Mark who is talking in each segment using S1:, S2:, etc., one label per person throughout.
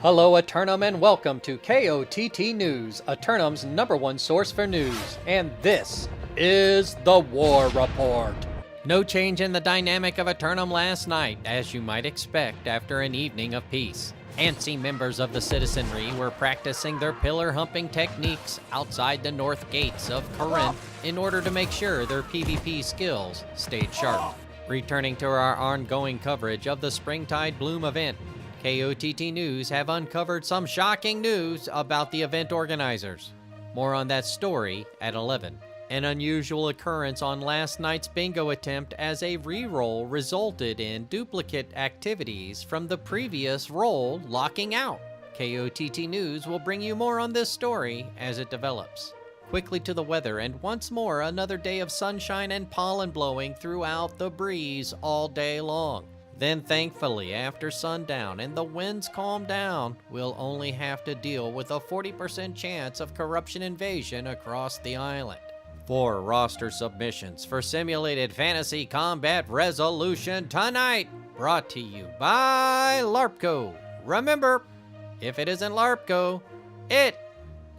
S1: Hello Eternum and welcome to KOTT News, Eternum's #1 source for news, and this is the War Report. No change in the dynamic of Eternum last night, as you might expect after an evening of peace. Antsy members of the citizenry were practicing their pillar-humping techniques outside the north gates of Corinth in order to make sure their PvP skills stayed sharp. Returning to our ongoing coverage of the Springtide Bloom event, KOTT News have uncovered some shocking news about the event organizers. More on that story at 11. An unusual occurrence on last night's bingo attempt as a re-roll resulted in duplicate activities from the previous roll locking out. KOTT News will bring you more on this story as it develops. Quickly to the weather, and once more another day of sunshine and pollen blowing throughout the breeze all day long. Then thankfully, after sundown and the winds calm down, we'll only have to deal with a 40% chance of corruption invasion across the island. 4 roster submissions for simulated fantasy combat resolution tonight, brought to you by LARPco. Remember, if it isn't LARPco, it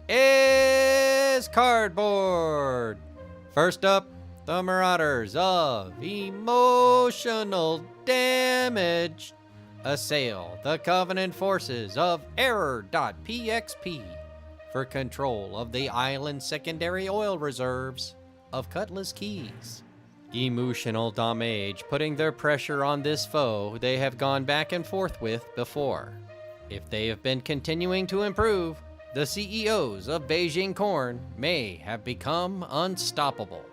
S1: is cardboard. First up, the Marauders of Emotional Damage assail the Covenant forces of Error.pxp for control of the island's secondary oil reserves of Cutlass Keys. Emotional damage, putting their pressure on this foe they have gone back and forth with before. If they have been continuing to improve, the CEOs of Beijing Corn may have become unstoppable.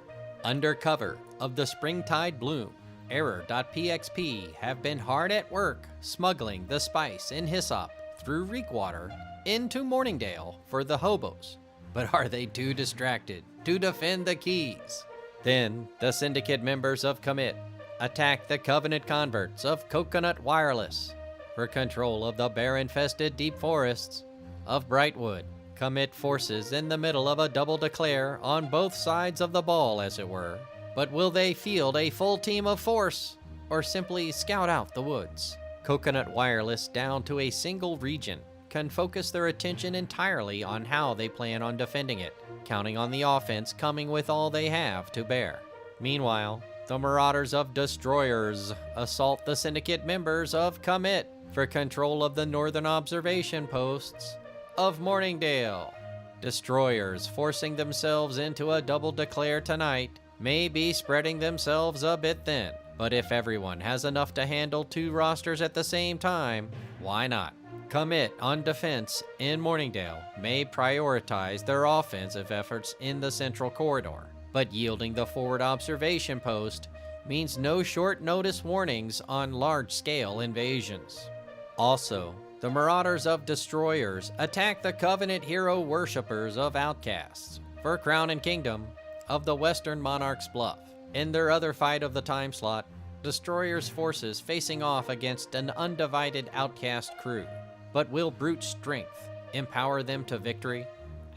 S1: Under cover of the Springtide Bloom, Error.pxp have been hard at work smuggling the spice and hyssop through Reekwater into Morningdale for the hobos. But are they too distracted to defend the keys? Then, the syndicate members of Commit attack the Covenant converts of Coconut Wireless for control of the bear-infested deep forests of Brightwood. Commit forces in the middle of a double declare on both sides of the ball, as it were. But will they field a full team of force, or simply scout out the woods? Coconut Wireless, down to a single region, can focus their attention entirely on how they plan on defending it, counting on the offense coming with all they have to bear. Meanwhile, the Marauders of Destroyers assault the syndicate members of Commit for control of the northern observation posts of Morningdale. Destroyers, forcing themselves into a double declare tonight, may be spreading themselves a bit thin, but if everyone has enough to handle 2 rosters at the same time, why not? Commit on defense in Morningdale may prioritize their offensive efforts in the central corridor, but yielding the forward observation post means no short notice warnings on large-scale invasions. Also, the Marauders of Destroyers attack the Covenant hero worshippers of Outcasts for Crown and Kingdom of the Western Monarch's Bluff. In their other fight of the time slot, Destroyers' forces facing off against an undivided Outcast crew. But will brute strength empower them to victory?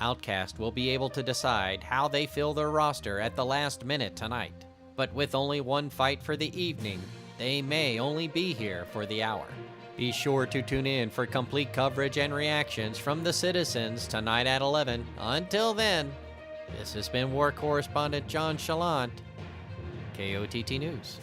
S1: Outcast will be able to decide how they fill their roster at the last minute tonight. But with only one fight for the evening, they may only be here for the hour. Be sure to tune in for complete coverage and reactions from the citizens tonight at 11. Until then, this has been War Correspondent JChalant, KOTT News.